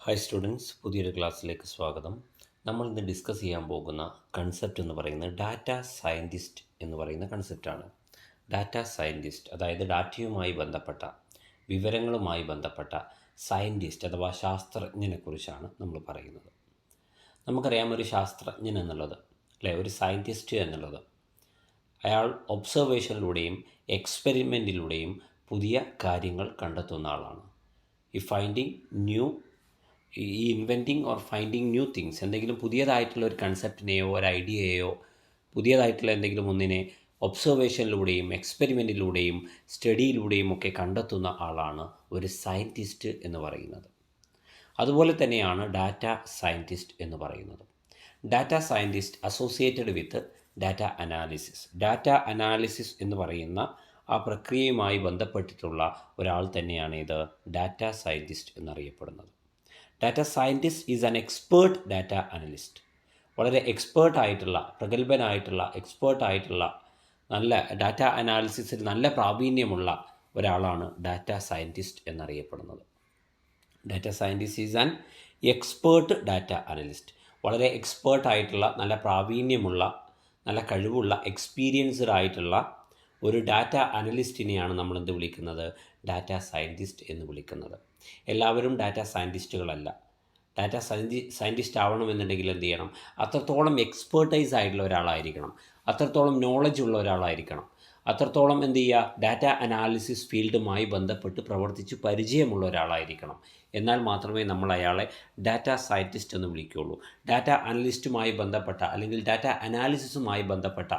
Hi students, പുതിയൊരു ക്ലാസ്സിലേക്ക് സ്വാഗതം. നമ്മൾ ഇന്ന് ഡിസ്കസ് ചെയ്യാൻ പോകുന്ന കൺസെപ്റ്റ് എന്ന് പറയുന്നത് ഡാറ്റ സയൻറ്റിസ്റ്റ് എന്ന് പറയുന്ന കൺസെപ്റ്റാണ്. ഡാറ്റ സയൻറ്റിസ്റ്റ് അതായത് ഡാറ്റയുമായി ബന്ധപ്പെട്ട വിവരങ്ങളുമായി ബന്ധപ്പെട്ട സയൻറ്റിസ്റ്റ് അഥവാ ശാസ്ത്രജ്ഞനെക്കുറിച്ചാണ് നമ്മൾ പറയുന്നത്. നമുക്കറിയാം ഒരു ശാസ്ത്രജ്ഞൻ എന്നുള്ളത് അല്ലേ, ഒരു സയൻറ്റിസ്റ്റ് എന്നുള്ളത് അയാൾ ഒബ്സർവേഷനിലൂടെയും എക്സ്പെരിമെൻറ്റിലൂടെയും പുതിയ കാര്യങ്ങൾ കണ്ടെത്തുന്ന ആളാണ്. ഈ ഇൻവെൻറ്റിങ് ഓർ ഫൈൻഡിങ് ന്യൂ തിങ്സ്, എന്തെങ്കിലും പുതിയതായിട്ടുള്ള ഒരു കൺസെപ്റ്റിനെയോ ഒരു ഐഡിയയെയോ പുതിയതായിട്ടുള്ള എന്തെങ്കിലും ഒന്നിനെ ഒബ്സർവേഷനിലൂടെയും എക്സ്പെരിമെൻറ്റിലൂടെയും സ്റ്റഡിയിലൂടെയും ഒക്കെ കണ്ടെത്തുന്ന ആളാണ് ഒരു സയൻറ്റിസ്റ്റ് എന്ന് പറയുന്നത്. അതുപോലെ തന്നെയാണ് ഡാറ്റ സയൻറ്റിസ്റ്റ് എന്ന് പറയുന്നത്. Data scientist associated with data analysis. Data analysis എന്ന് പറയുന്ന ആ പ്രക്രിയയുമായി ബന്ധപ്പെട്ടിട്ടുള്ള ഒരാൾ തന്നെയാണ് ഇത് ഡാറ്റ സയൻറ്റിസ്റ്റ് എന്നറിയപ്പെടുന്നത്. Data scientist is an expert data analyst. വളരെ എക്സ്പേർട്ടായിട്ടുള്ള, പ്രഗത്ഭനായിട്ടുള്ള, എക്സ്പേർട്ടായിട്ടുള്ള, നല്ല ഡാറ്റ അനാലിസിസിൽ നല്ല പ്രാവീണ്യമുള്ള ഒരാളാണ് ഡാറ്റ സയൻറ്റിസ്റ്റ് എന്നറിയപ്പെടുന്നത്. Data scientist is an expert data analyst. വളരെ എക്സ്പേർട്ടായിട്ടുള്ള, നല്ല പ്രാവീണ്യമുള്ള, നല്ല കഴിവുള്ള, എക്സ്പീരിയൻസ്ഡ് ആയിട്ടുള്ള ഒരു ഡാറ്റ അനലിസ്റ്റിനെയാണ് നമ്മൾ എന്ത് വിളിക്കുന്നത്? ഡാറ്റ സയൻറ്റിസ്റ്റ് എന്ന് വിളിക്കുന്നത്. എല്ലാവരും ഡാറ്റ സയൻറ്റിസ്റ്റുകളല്ല. ഡാറ്റ സയൻറ്റിസ്റ്റ് ആവണമെന്നുണ്ടെങ്കിൽ എന്ത് ചെയ്യണം? അത്രത്തോളം എക്സ്പേർട്ടൈസ് ആയിട്ടുള്ള ഒരാളായിരിക്കണം, അത്രത്തോളം നോളജ് ഉള്ള ഒരാളായിരിക്കണം, അത്രത്തോളം എന്ത് ചെയ്യുക, ഡാറ്റ അനാലിസിസ് ഫീൽഡുമായി ബന്ധപ്പെട്ട് പ്രവർത്തിച്ച് പരിചയമുള്ള ഒരാളായിരിക്കണം. എന്നാൽ മാത്രമേ നമ്മൾ അയാളെ ഡാറ്റ സയൻറ്റിസ്റ്റ് എന്ന് വിളിക്കുകയുള്ളൂ. ഡാറ്റ അനലിസ്റ്റുമായി ബന്ധപ്പെട്ട അല്ലെങ്കിൽ ഡാറ്റ അനാലിസിസുമായി ബന്ധപ്പെട്ട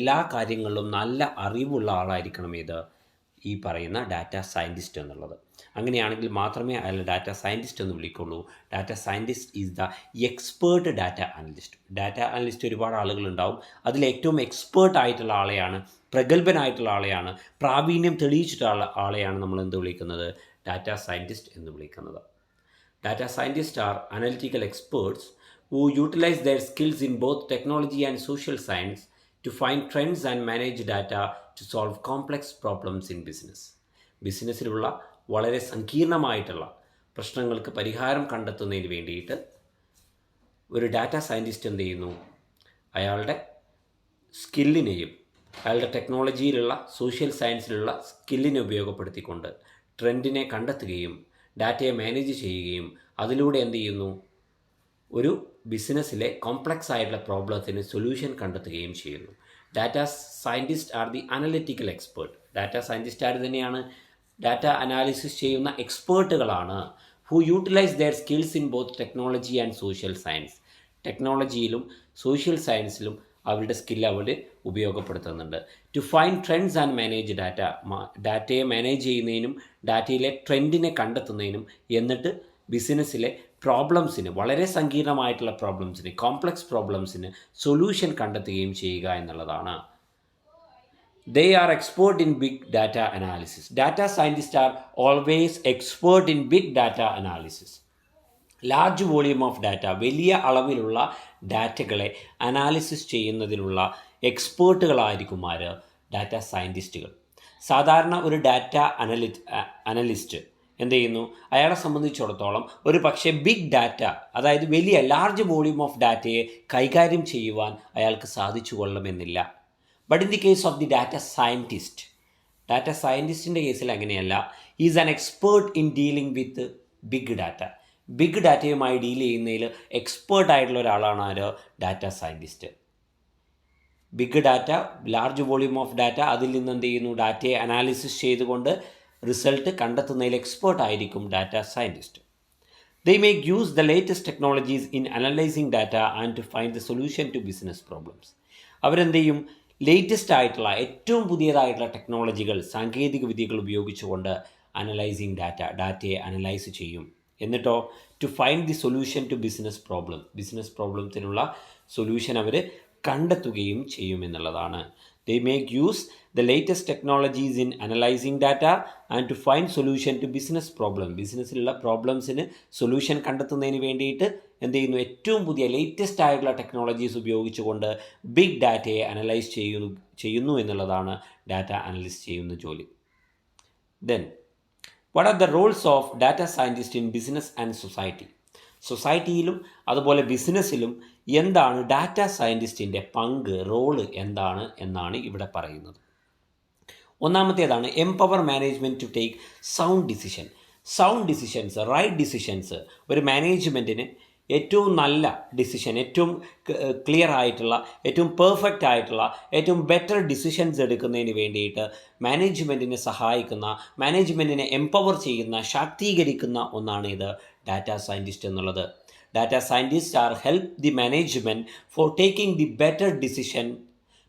എല്ലാ കാര്യങ്ങളിലും നല്ല അറിവുള്ള ആളായിരിക്കണം ഈ പറയുന്ന ഡാറ്റ സയൻറ്റിസ്റ്റ് എന്നുള്ളത്. അങ്ങനെയാണെങ്കിൽ മാത്രമേ അയാൾ ഡാറ്റ സയൻറ്റിസ്റ്റ് എന്ന് വിളിക്കുള്ളൂ. Data scientist is the expert data analyst. Data analyst ഒരുപാട് ആളുകളുണ്ടാവും. അതിൽ ഏറ്റവും എക്സ്പേർട്ടായിട്ടുള്ള ആളെയാണ്, പ്രഗത്ഭനായിട്ടുള്ള ആളെയാണ്, പ്രാവീണ്യം തെളിയിച്ചിട്ടുള്ള ആളെയാണ് നമ്മൾ എന്ത് വിളിക്കുന്നത്? ഡാറ്റ സയൻറ്റിസ്റ്റ് എന്ന് വിളിക്കുന്നത്. Data scientist are analytical experts who utilize their skills in both technology and social science to find trends and manage data to solve complex problems in business. ബിസിനസ്സിലുള്ള വളരെ സങ്കീർണമായിട്ടുള്ള പ്രശ്നങ്ങൾക്ക് പരിഹാരം കണ്ടെത്തുന്നതിന് വേണ്ടിയിട്ട് ഒരു ഡാറ്റ സയൻറ്റിസ്റ്റ് എന്ത് ചെയ്യുന്നു? അയാളുടെ സ്കില്ലിനെയും അയാളുടെ ടെക്നോളജിയിലുള്ള, സോഷ്യൽ സയൻസിലുള്ള സ്കില്ലിനെ ഉപയോഗപ്പെടുത്തിക്കൊണ്ട് ട്രെൻഡിനെ കണ്ടെത്തുകയും ഡാറ്റയെ മാനേജ് ചെയ്യുകയും അതിലൂടെ എന്ത് ചെയ്യുന്നു? ഒരു ബിസിനസ്സിലെ കോംപ്ലക്സ് ആയിട്ടുള്ള പ്രോബ്ലത്തിന് സൊല്യൂഷൻ കണ്ടെത്തുകയും ചെയ്യുന്നു. Data scientist are the analytical expert. Data scientist are തന്നെയാണ് ഡാറ്റ അനാലിസിസ് ചെയ്യുന്ന എക്സ്പേർട്ടുകളാണ്. Who utilise their skills in both technology and social science. ടെക്നോളജിയിലും സോഷ്യൽ സയൻസിലും അവരുടെ സ്കിൽ അവർ ഉപയോഗപ്പെടുത്തുന്നുണ്ട്. To find trends and manage data. ഡാറ്റയെ മാനേജ് ചെയ്യുന്നതിനും ഡാറ്റയിലെ ട്രെൻഡിനെ കണ്ടെത്തുന്നതിനും എന്നിട്ട് ബിസിനസ്സിലെ പ്രോബ്ലംസിന്, വളരെ സങ്കീർണമായിട്ടുള്ള പ്രോബ്ലംസിന്, കോംപ്ലക്സ് പ്രോബ്ലംസിന് സൊല്യൂഷൻ കണ്ടെത്തുകയും ചെയ്യുക എന്നുള്ളതാണ്. They are expert in big data analysis. Data scientists are always expert in big data analysis. Large volume of data, വലിയ അളവിലുള്ള ഡാറ്റകളെ അനാലിസിസ് ചെയ്യുന്നതിനുള്ള എക്സ്പേർട്ടുകളായിരിക്കും ആര്? ഡാറ്റ സയൻറ്റിസ്റ്റുകൾ. സാധാരണ ഒരു ഡാറ്റ അനലിസ്റ്റ് എന്ത് ചെയ്യുന്നു? അയാളെ സംബന്ധിച്ചിടത്തോളം ഒരു പക്ഷേ ബിഗ് ഡാറ്റ, അതായത് വലിയ ലാർജ് വോളിയൂം ഓഫ് ഡാറ്റയെ കൈകാര്യം ചെയ്യുവാൻ അയാൾക്ക് സാധിച്ചു കൊള്ളണമെന്നില്ല. But in the case of the data സയൻറ്റിസ്റ്റിൻ്റെ കേസിൽ അങ്ങനെയല്ല. Is an expert in dealing with big data. Big ഡാറ്റയുമായി ഡീൽ ചെയ്യുന്നതിൽ എക്സ്പേർട്ടായിട്ടുള്ള ഒരാളാണ് ആര്? Data scientist. Big data, large volume of data, അതിൽ നിന്ന് എന്ത് ചെയ്യുന്നു? ഡാറ്റയെ അനാലിസിസ് ചെയ്തുകൊണ്ട് റിസൾട്ട് കണ്ടെത്തുന്നതിൽ എക്സ്പേർട്ട് ആയിരിക്കും data scientist. They make use the latest technologies in analyzing data and to find the solution to business problems. അവരെന്ത് ചെയ്യും? ലേറ്റസ്റ്റ് ആയിട്ടുള്ള, ഏറ്റവും പുതിയതായിട്ടുള്ള ടെക്നോളജികൾ, സാങ്കേതിക വിദ്യകൾ ഉപയോഗിച്ചുകൊണ്ട് അനലൈസിങ് ഡാറ്റയെ അനലൈസ് ചെയ്യും. എന്നിട്ടോ to find the solution to business പ്രോബ്ലത്തിനുള്ള സൊല്യൂഷൻ അവർ കണ്ടെത്തുകയും ചെയ്യുമെന്നുള്ളതാണ്. They make use the latest technologies in analyzing data and to find solution to business problem. ബിസിനസ്സിലുള്ള പ്രോബ്ലംസിന് സൊല്യൂഷൻ കണ്ടെത്തുന്നതിന് വേണ്ടിയിട്ട് എന്ത് ചെയ്യുന്നു? ഏറ്റവും പുതിയ ലേറ്റസ്റ്റ് ആയിട്ടുള്ള ടെക്നോളജീസ് ഉപയോഗിച്ചുകൊണ്ട് ബിഗ് ഡാറ്റയെ അനലൈസ് ചെയ്യുന്നു എന്നുള്ളതാണ് ഡാറ്റ അനലിസ്റ്റ് ചെയ്യുന്ന ജോലി. Then, what are the roles of data scientists in business and society? സൊസൈറ്റിയിലും അതുപോലെ ബിസിനസ്സിലും എന്താണ് ഡാറ്റ സയൻറ്റിസ്റ്റിൻ്റെ പങ്ക്, റോള് എന്താണ് എന്നാണ് ഇവിടെ പറയുന്നത്. ഒന്നാമത്തേതാണ് empower management to take sound decision. Sound decisions, right decisions ഒരു മാനേജ്മെൻറ്റിന് ഏറ്റവും നല്ല ഡിസിഷൻ, ഏറ്റവും ക്ലിയർ ആയിട്ടുള്ള, ഏറ്റവും പെർഫെക്റ്റ് ആയിട്ടുള്ള, ഏറ്റവും ബെറ്റർ ഡിസിഷൻസ് എടുക്കുന്നതിന് വേണ്ടിയിട്ട് മാനേജ്മെൻറ്റിനെ സഹായിക്കുന്ന, മാനേജ്മെൻറ്റിനെ എംപവർ ചെയ്യുന്ന, ശാക്തീകരിക്കുന്ന ഒന്നാണ് ഇത് ഡാറ്റ സയൻറ്റിസ്റ്റ് എന്നുള്ളത്. Data scientist are help the management for taking the better decision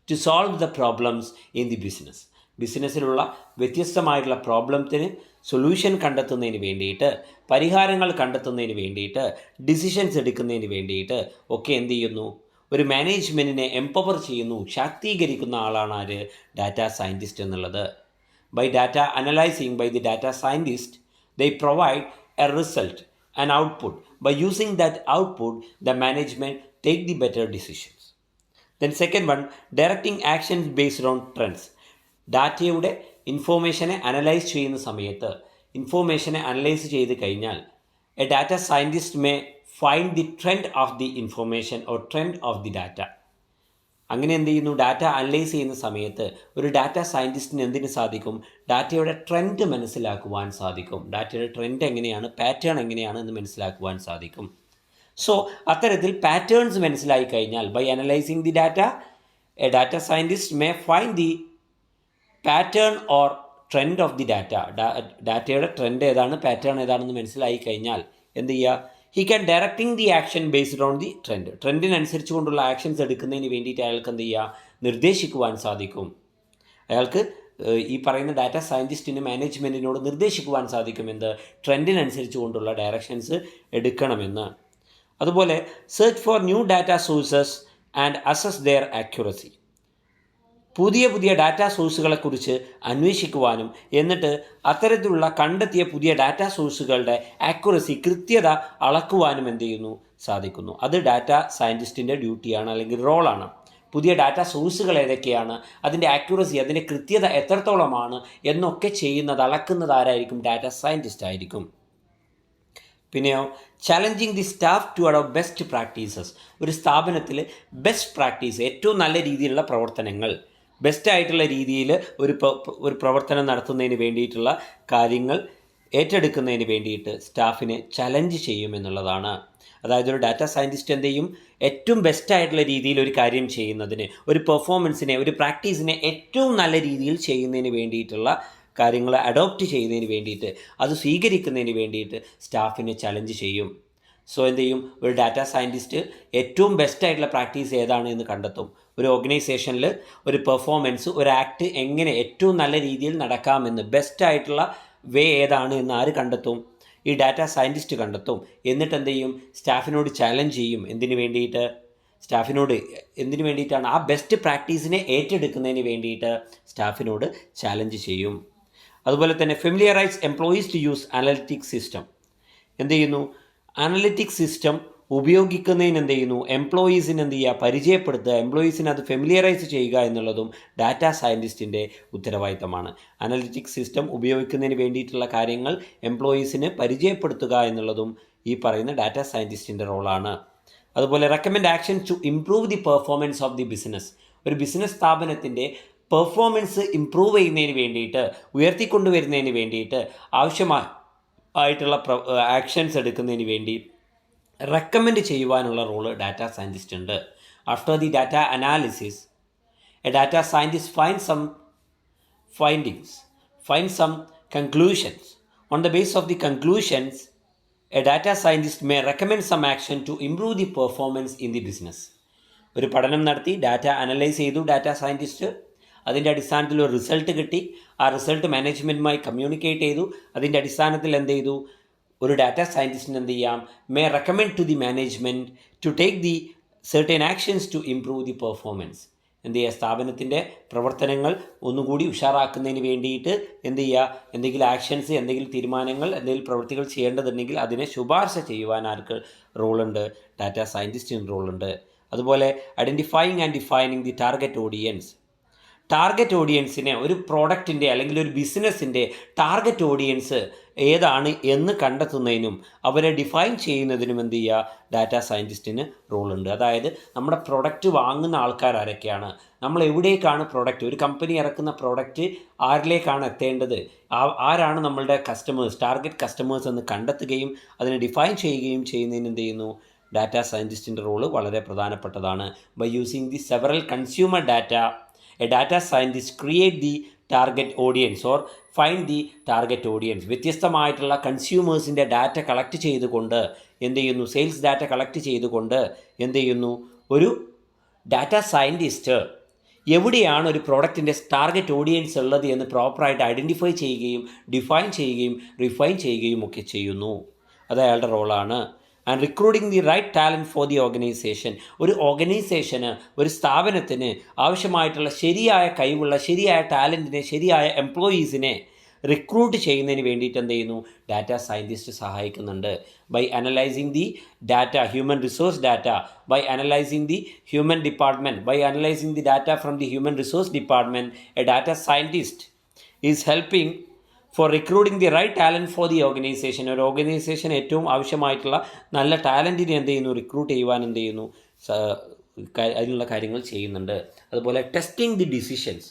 to solve the problems in the business. ബിസിനസ്സിലുള്ള വ്യത്യസ്തമായിട്ടുള്ള പ്രോബ്ലത്തിന് സൊല്യൂഷൻ കണ്ടെത്തുന്നതിന് വേണ്ടിയിട്ട്, പരിഹാരങ്ങൾ കണ്ടെത്തുന്നതിന് വേണ്ടിയിട്ട്, ഡിസിഷൻസ് എടുക്കുന്നതിന് വേണ്ടിയിട്ട് ഒക്കെ എന്ത് ചെയ്യുന്നു, ഒരു മാനേജ്മെൻറ്റിനെ എംപവർ ചെയ്യുന്നു, ശാക്തീകരിക്കുന്ന ആളാണ് ആര്, ഡാറ്റ സയൻറ്റിസ്റ്റ് എന്നുള്ളത്. By data analysing by the data scientist they provide a result, an output. By using that output, the management take the better decisions. Then second one, directing actions based on trends. ഡാറ്റയുടെ ഇൻഫോർമേഷനെ analyse ചെയ്യുന്ന സമയത്ത്, ഇൻഫോർമേഷനെ analyse ചെയ്ത് കഴിഞ്ഞാൽ A data scientist may find the trend of the information or trend of the data. അങ്ങനെ എന്ത് ചെയ്യുന്നു, data analyse ചെയ്യുന്ന സമയത്ത് ഒരു ഡാറ്റ സയൻറ്റിസ്റ്റിന് എന്തിനു സാധിക്കും, ഡാറ്റയുടെ ട്രെൻഡ് മനസ്സിലാക്കുവാൻ സാധിക്കും. ഡാറ്റയുടെ ട്രെൻഡ് എങ്ങനെയാണ്, പാറ്റേൺ എങ്ങനെയാണ് എന്ന് മനസ്സിലാക്കുവാൻ സാധിക്കും. സോ അത്തരത്തിൽ പാറ്റേൺസ് മനസ്സിലായി കഴിഞ്ഞാൽ, by analysing the data a data scientist may find the pattern or trend of the data. ഡാറ്റയുടെ ട്രെൻഡ് ഏതാണ്, പാറ്റേൺ ഏതാണെന്ന് മനസ്സിലായി കഴിഞ്ഞാൽ എന്ത് ചെയ്യുക, he can directing the action based on the trend. ട്രെൻഡിനനുസരിച്ച് കൊണ്ടുള്ള ആക്ഷൻസ് എടുക്കുന്നതിന് വേണ്ടിയിട്ട് അയാൾക്ക് എന്ത് ചെയ്യുക, നിർദ്ദേശിക്കുവാൻ സാധിക്കും. അയാൾക്ക് ഈ പറയുന്ന ഡാറ്റ സയൻറ്റിസ്റ്റിന് മാനേജ്മെൻറ്റിനോട് നിർദ്ദേശിക്കുവാൻ സാധിക്കും എന്ത്, ട്രെൻഡിനനുസരിച്ച് കൊണ്ടുള്ള ഡയറക്ഷൻസ് എടുക്കണമെന്ന്. അതുപോലെ search for new data sources and assess their accuracy. പുതിയ പുതിയ ഡാറ്റാ സോഴ്സുകളെക്കുറിച്ച് അന്വേഷിക്കുവാനും എന്നിട്ട് അത്തരത്തിലുള്ള കണ്ടെത്തിയ പുതിയ ഡാറ്റാ സോഴ്സുകളുടെ ആക്യുറസി, കൃത്യത അളക്കുവാനും എന്ത് ചെയ്യുന്നു, സാധിക്കുന്നു. അത് ഡാറ്റ സയൻറ്റിസ്റ്റിൻ്റെ ഡ്യൂട്ടിയാണ്, അല്ലെങ്കിൽ റോളാണ്. പുതിയ ഡാറ്റാ സോഴ്സുകൾ ഏതൊക്കെയാണ്, അതിൻ്റെ ആക്യുറസി, അതിൻ്റെ കൃത്യത എത്രത്തോളമാണ് എന്നൊക്കെ ചെയ്യുന്നത്, അളക്കുന്നത് ആരായിരിക്കും, ഡാറ്റ സയൻറ്റിസ്റ്റ് ആയിരിക്കും. പിന്നെയോ challenging the staff to adopt best practices. ഒരു സ്ഥാപനത്തിൽ ബെസ്റ്റ് പ്രാക്ടീസ്, ഏറ്റവും നല്ല രീതിയിലുള്ള പ്രവർത്തനങ്ങൾ, ബെസ്റ്റായിട്ടുള്ള രീതിയിൽ ഒരു പ്രവർത്തനം നടത്തുന്നതിന് വേണ്ടിയിട്ടുള്ള കാര്യങ്ങൾ ഏറ്റെടുക്കുന്നതിന് വേണ്ടിയിട്ട് സ്റ്റാഫിനെ ചലഞ്ച് ചെയ്യുമെന്നുള്ളതാണ്. അതായത് ഒരു ഡാറ്റ സയൻറ്റിസ്റ്റ് എന്ത് ചെയ്യും, ഏറ്റവും ബെസ്റ്റായിട്ടുള്ള രീതിയിൽ ഒരു കാര്യം ചെയ്യുന്നതിന്, ഒരു പെർഫോമൻസിനെ, ഒരു പ്രാക്ടീസിനെ ഏറ്റവും നല്ല രീതിയിൽ ചെയ്യുന്നതിന് വേണ്ടിയിട്ടുള്ള കാര്യങ്ങൾ അഡോപ്റ്റ് ചെയ്യുന്നതിന് വേണ്ടിയിട്ട്, അത് സ്വീകരിക്കുന്നതിന് വേണ്ടിയിട്ട് സ്റ്റാഫിനെ ചലഞ്ച് ചെയ്യും. സോ എന്ത് ചെയ്യും, ഒരു ഡാറ്റ സയൻറ്റിസ്റ്റ് ഏറ്റവും ബെസ്റ്റായിട്ടുള്ള പ്രാക്ടീസ് ഏതാണ് എന്ന് കണ്ടെത്തും. ഒരു ഓർഗനൈസേഷനിൽ ഒരു പെർഫോമൻസ്, ഒരു ആക്ട് എങ്ങനെ ഏറ്റവും നല്ല രീതിയിൽ നടക്കാമെന്ന്, ബെസ്റ്റായിട്ടുള്ള വേ ഏതാണ് എന്ന് ആര് കണ്ടെത്തും, ഈ ഡാറ്റ സയൻറ്റിസ്റ്റ് കണ്ടെത്തും. എന്നിട്ട് എന്ത് ചെയ്യും, സ്റ്റാഫിനോട് ചാലഞ്ച് ചെയ്യും. എന്തിനു വേണ്ടിയിട്ട്, സ്റ്റാഫിനോട് എന്തിനു വേണ്ടിയിട്ടാണ്, ആ ബെസ്റ്റ് പ്രാക്ടീസിനെ ഏറ്റെടുക്കുന്നതിന് വേണ്ടിയിട്ട് സ്റ്റാഫിനോട് ചാലഞ്ച് ചെയ്യും. അതുപോലെ തന്നെ familiarise employees to use analytic system. എന്ത് ചെയ്യുന്നു, അനലിറ്റിക് സിസ്റ്റം ഉപയോഗിക്കുന്നതിന് എന്ത് ചെയ്യുന്നു, എംപ്ലോയീസിന് എന്ത് ചെയ്യുക, പരിചയപ്പെടുത്തുക, എംപ്ലോയീസിനെ അത് ഫെമിലിയറൈസ് ചെയ്യുക എന്നുള്ളതും ഡാറ്റ സയൻറ്റിസ്റ്റിൻ്റെ ഉത്തരവാദിത്തമാണ്. അനലിറ്റിക് സിസ്റ്റം ഉപയോഗിക്കുന്നതിന് വേണ്ടിയിട്ടുള്ള കാര്യങ്ങൾ എംപ്ലോയീസിന് പരിചയപ്പെടുത്തുക എന്നുള്ളതും ഈ പറയുന്ന ഡാറ്റ സയൻറ്റിസ്റ്റിൻ്റെ റോളാണ്. അതുപോലെ recommend action to improve the performance of the business. ഒരു ബിസിനസ് സ്ഥാപനത്തിൻ്റെ പെർഫോമൻസ് ഇംപ്രൂവ് ചെയ്യുന്നതിന് വേണ്ടിയിട്ട്, ഉയർത്തിക്കൊണ്ടുവരുന്നതിന് വേണ്ടിയിട്ട് ആവശ്യമായിട്ടുള്ള ആക്ഷൻസ് എടുക്കുന്നതിന് വേണ്ടി റെക്കമെൻഡ് ചെയ്യുവാനുള്ള റോള് ഡാറ്റ സയൻറ്റിസ്റ്റ് ഉണ്ട്. After the data analysis a data scientist find some conclusions. On the base of the conclusions a data scientist may recommend some action to improve the performance in the business. ഒരു പഠനം നടത്തി data analyse ചെയ്തു data scientist, അതിൻ്റെ അടിസ്ഥാനത്തിൽ ഒരു result കിട്ടി, ആ result മാനേജ്മെൻറ്റുമായി communicate ചെയ്തു. അതിൻ്റെ അടിസ്ഥാനത്തിൽ എന്ത് ചെയ്തു, ഒരു ഡാറ്റ സയൻറ്റിസ്റ്റിന് എന്ത് ചെയ്യാം, may recommend to the management to take the certain actions to improve the performance. എന്ത് ചെയ്യുക, സ്ഥാപനത്തിൻ്റെ പ്രവർത്തനങ്ങൾ ഒന്നുകൂടി ഉഷാറാക്കുന്നതിന് വേണ്ടിയിട്ട് എന്ത് ചെയ്യുക, എന്തെങ്കിലും ആക്ഷൻസ്, എന്തെങ്കിലും തീരുമാനങ്ങൾ, എന്തെങ്കിലും പ്രവൃത്തികൾ ചെയ്യേണ്ടതുണ്ടെങ്കിൽ അതിനെ ശുപാർശ ചെയ്യുവാൻ ആർക്ക് റോളുണ്ട്, ഡാറ്റ സയൻറ്റിസ്റ്റിന് റോളുണ്ട്. അതുപോലെ identifying and defining the target audience. Target ഓഡിയൻസിനെ, ഒരു പ്രോഡക്റ്റിൻ്റെ അല്ലെങ്കിൽ ഒരു ബിസിനസ്സിൻ്റെ ടാർഗറ്റ് ഓഡിയൻസ് ഏതാണ് എന്ന് കണ്ടെത്തുന്നതിനും അവരെ ഡിഫൈൻ ചെയ്യുന്നതിനും എന്ത് ചെയ്യുക, ഡാറ്റാ സയൻറ്റിസ്റ്റിന് റോളുണ്ട്. അതായത് നമ്മുടെ പ്രൊഡക്റ്റ് വാങ്ങുന്ന ആൾക്കാർ ആരൊക്കെയാണ്, നമ്മൾ എവിടേക്കാണ് പ്രൊഡക്റ്റ്, ഒരു കമ്പനി ഇറക്കുന്ന പ്രൊഡക്റ്റ് ആരിലേക്കാണ് എത്തേണ്ടത്, ആരാണ് നമ്മളുടെ കസ്റ്റമേഴ്സ്, ടാർഗറ്റ് കസ്റ്റമേഴ്സ് എന്ന് കണ്ടെത്തുകയും അതിനെ ഡിഫൈൻ ചെയ്യുകയും ചെയ്യുന്നതിന് എന്ത് ചെയ്യുന്നു, ഡാറ്റാ സയൻറ്റിസ്റ്റിൻ്റെ റോള് വളരെ പ്രധാനപ്പെട്ടതാണ്. By using the several consumer data, a data scientist create the target audience or find the target audience. വ്യത്യസ്തമായിട്ടുള്ള കൺസ്യൂമേഴ്സിൻ്റെ ഡാറ്റ കളക്ട് ചെയ്തുകൊണ്ട് എന്ത് ചെയ്യുന്നു, സെയിൽസ് ഡാറ്റ കളക്ട് ചെയ്തുകൊണ്ട് എന്ത് ചെയ്യുന്നു, ഒരു ഡാറ്റാ സയൻറ്റിസ്റ്റ് എവിടെയാണ് ഒരു പ്രോഡക്റ്റിൻ്റെ ടാർഗറ്റ് ഓഡിയൻസ് ഉള്ളത് എന്ന് പ്രോപ്പറായിട്ട് ഐഡൻറ്റിഫൈ ചെയ്യുകയും ഡിഫൈൻ ചെയ്യുകയും റിഫൈൻ ചെയ്യുകയും ഒക്കെ ചെയ്യുന്നു. അത് അയാളുടെ റോളാണ്. And recruiting the right talent for the organisation. ഒരു ഓർഗനൈസേഷന്, ഒരു സ്ഥാപനത്തിന് ആവശ്യമായിട്ടുള്ള ശരിയായ കഴിവുള്ള, ശരിയായ ടാലൻറ്റിനെ, ശരിയായ എംപ്ലോയീസിനെ റിക്രൂട്ട് ചെയ്യുന്നതിന് വേണ്ടിയിട്ട് എന്ത് ചെയ്യുന്നു, ഡാറ്റാ സയൻറ്റിസ്റ്റ് സഹായിക്കുന്നുണ്ട്. By analysing the data, human resource data, by analysing the human department, by analysing the data from the human resource department, a data scientist is helping for recruiting the right talent for the organisation. ഒരു organisation ഏറ്റവും ആവശ്യമായിട്ടുള്ള നല്ല ടാലൻറ്റിനെ എന്ത് ചെയ്യുന്നു, recruit ചെയ്യുവാൻ എന്ത് ചെയ്യുന്നു, അതിനുള്ള കാര്യങ്ങൾ ചെയ്യുന്നുണ്ട്. അതുപോലെ ടെസ്റ്റിംഗ് ദി ഡിസിഷൻസ്,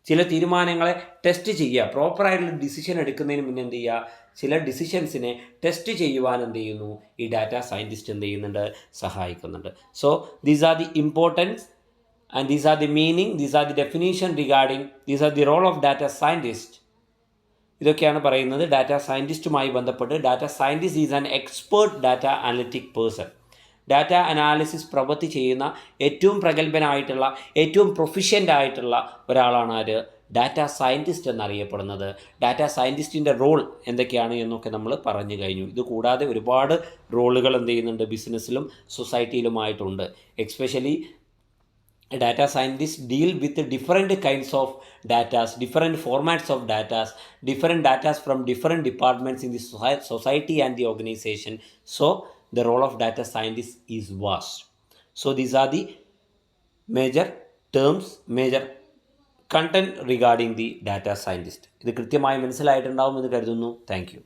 ചില തീരുമാനങ്ങളെ ടെസ്റ്റ് ചെയ്യുക, പ്രോപ്പറായിട്ടുള്ള ഡിസിഷൻ എടുക്കുന്നതിന് മുന്നേ എന്ത് ചെയ്യുക, ചില ഡിസിഷൻസിനെ ടെസ്റ്റ് ചെയ്യുവാൻ എന്ത് ചെയ്യുന്നു, ഈ ഡാറ്റാ സയൻറ്റിസ്റ്റ് എന്ത് ചെയ്യുന്നുണ്ട്, സഹായിക്കുന്നുണ്ട്. So these are the importance and these are the meaning, these are the definition regarding, these are the role of data scientist. ഇതൊക്കെയാണ് പറയുന്നത് ഡാറ്റാ സയൻറ്റിസ്റ്റുമായി ബന്ധപ്പെട്ട്. Data scientist is an expert data analytic person. Data analysis പ്രവൃത്തി ചെയ്യുന്ന ഏറ്റവും പ്രഗത്ഭനായിട്ടുള്ള, ഏറ്റവും proficient ആയിട്ടുള്ള ഒരാളാണ് ആര്, ഡാറ്റാ സയൻറ്റിസ്റ്റ് എന്നറിയപ്പെടുന്നത്. ഡാറ്റാ സയൻറ്റിസ്റ്റിൻ്റെ റോൾ എന്തൊക്കെയാണ് എന്നൊക്കെ നമ്മൾ പറഞ്ഞു കഴിഞ്ഞു. ഇത് കൂടാതെ ഒരുപാട് റോളുകൾ എന്ത് ചെയ്യുന്നുണ്ട്, ബിസിനസ്സിലും സൊസൈറ്റിയിലുമായിട്ടുണ്ട്. Especially data scientists deal with different kinds of data, different formats of data, different data from different departments in the society and the organization. So the role of data scientist is vast. So these are the major terms, major content regarding the data scientist. ഇത് കൃത്യമായി മനസ്സിലായിട്ടുണ്ടാവുമെന്ന് കരുതുന്നു. Thank you.